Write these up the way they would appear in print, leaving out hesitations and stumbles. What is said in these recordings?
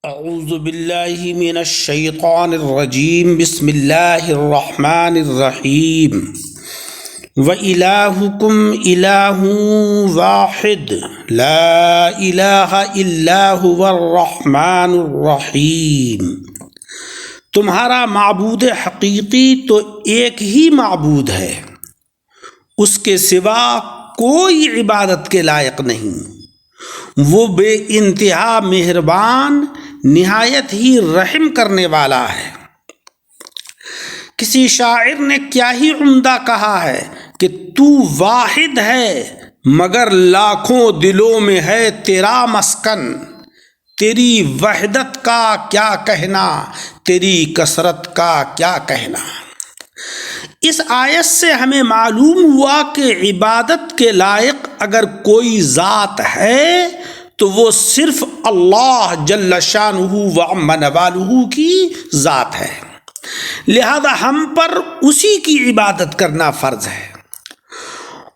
اعوذ باللہ من الشیطان الرجیم بسم اللہ الرحمن الرحیم وَإِلَٰهُكُمْ إِلَٰهٌ وَاحِدٌ لَا إِلَٰهَ إِلَّا هُوَ الرَّحْمَٰنُ الرَّحِيمُ۔ تمہارا معبود حقیقی تو ایک ہی معبود ہے، اس کے سوا کوئی عبادت کے لائق نہیں۔ وہ بے انتہا مہربان، نہایت ہی رحم کرنے والا ہے۔ کسی شاعر نے کیا ہی عمدہ کہا ہے کہ تو واحد ہے مگر لاکھوں دلوں میں ہے تیرا مسکن، تیری وحدت کا کیا کہنا، تیری کثرت کا کیا کہنا۔ اس آیت سے ہمیں معلوم ہوا کہ عبادت کے لائق اگر کوئی ذات ہے تو وہ صرف اللہ جل شانہ و عم نوالہ کی ذات ہے، لہذا ہم پر اسی کی عبادت کرنا فرض ہے۔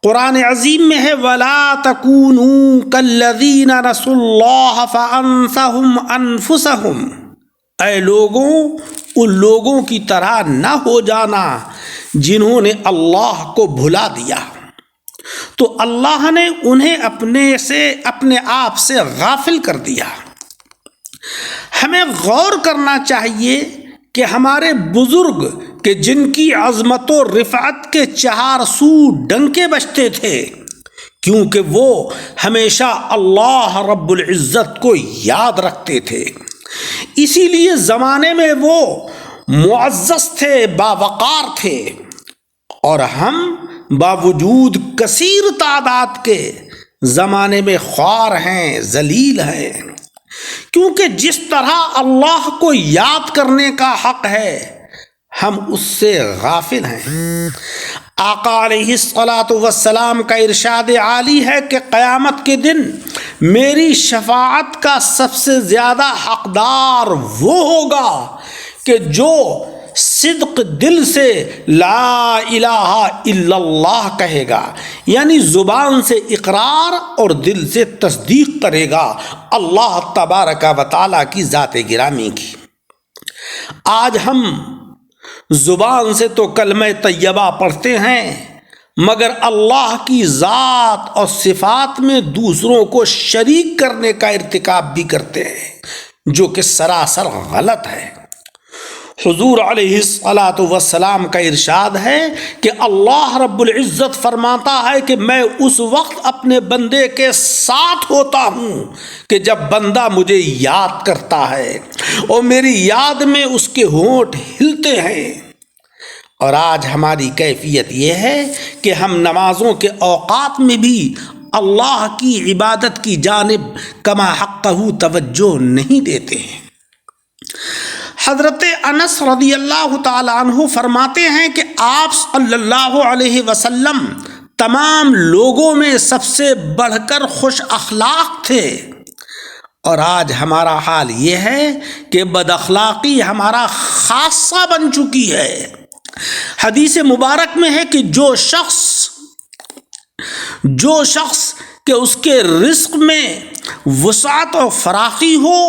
قرآن عظیم میں ہے وَلَا تَكُونُوا كَالَّذِينَ نَسُوا اللَّهَ فَأَنسَهُمْ أَنفُسَهُمْ۔ اے لوگوں، ان لوگوں کی طرح نہ ہو جانا جنہوں نے اللہ کو بھلا دیا، تو اللہ نے انہیں اپنے آپ سے غافل کر دیا۔ ہمیں غور کرنا چاہیے کہ ہمارے بزرگ کہ جن کی عظمت و رفعت کے چار سو ڈنکے بجتے تھے، کیونکہ وہ ہمیشہ اللہ رب العزت کو یاد رکھتے تھے، اسی لیے زمانے میں وہ معزز تھے، باوقار تھے، اور ہم باوجود کثیر تعداد کے زمانے میں خوار ہیں، ذلیل ہیں، کیونکہ جس طرح اللہ کو یاد کرنے کا حق ہے ہم اس سے غافل ہیں۔ آقا علیہ الصلاۃ والسلام کا ارشاد عالی ہے کہ قیامت کے دن میری شفاعت کا سب سے زیادہ حقدار وہ ہوگا کہ جو صدق دل سے لا الہ الا اللہ کہے گا، یعنی زبان سے اقرار اور دل سے تصدیق کرے گا اللہ تبارک و تعالیٰ کی ذات گرامی کی۔ آج ہم زبان سے تو کلمہ طیبہ پڑھتے ہیں مگر اللہ کی ذات اور صفات میں دوسروں کو شریک کرنے کا ارتکاب بھی کرتے ہیں، جو کہ سراسر غلط ہے۔ حضور علیہ الصلاۃ والسلام کا ارشاد ہے کہ اللہ رب العزت فرماتا ہے کہ میں اس وقت اپنے بندے کے ساتھ ہوتا ہوں کہ جب بندہ مجھے یاد کرتا ہے، اور میری یاد میں اس کے ہونٹ ہلتے ہیں۔ اور آج ہماری کیفیت یہ ہے کہ ہم نمازوں کے اوقات میں بھی اللہ کی عبادت کی جانب کما حقہ توجہ نہیں دیتے ہیں۔ حضرت انس رضی اللہ تعالی عنہ فرماتے ہیں کہ آپ صلی اللہ علیہ وسلم تمام لوگوں میں سب سے بڑھ کر خوش اخلاق تھے، اور آج ہمارا حال یہ ہے کہ بد اخلاقی ہمارا خاصہ بن چکی ہے۔ حدیث مبارک میں ہے کہ جو شخص کہ اس کے رزق میں وسعت اور فراخی ہو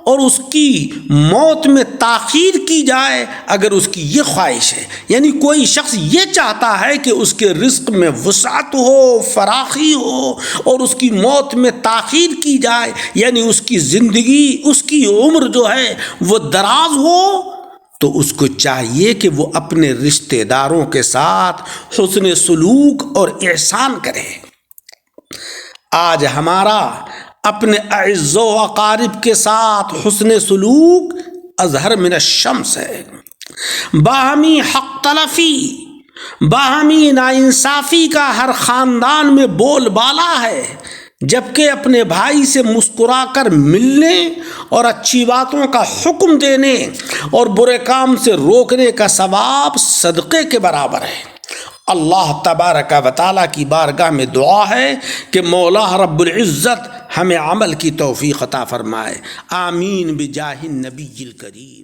اور اس کی موت میں تاخیر کی جائے، اگر اس کی یہ خواہش ہے، یعنی کوئی شخص یہ چاہتا ہے کہ اس کے رزق میں وسعت ہو، فراخی ہو، اور اس کی موت میں تاخیر کی جائے، یعنی اس کی زندگی، اس کی عمر جو ہے وہ دراز ہو، تو اس کو چاہیے کہ وہ اپنے رشتہ داروں کے ساتھ حسن سلوک اور احسان کرے۔ آج ہمارا اپنے اعز و اقارب کے ساتھ حسن سلوک اظہر من الشمس ہے۔ باہمی حق تلفی، باہمی ناانصافی کا ہر خاندان میں بول بالا ہے، جبکہ اپنے بھائی سے مسکرا کر ملنے اور اچھی باتوں کا حکم دینے اور برے کام سے روکنے کا ثواب صدقے کے برابر ہے۔ اللہ تبارک و تعالیٰ کی بارگاہ میں دعا ہے کہ مولا رب العزت ہمیں عمل کی توفیق عطا فرمائے، آمین بجاہ النبی الکریم۔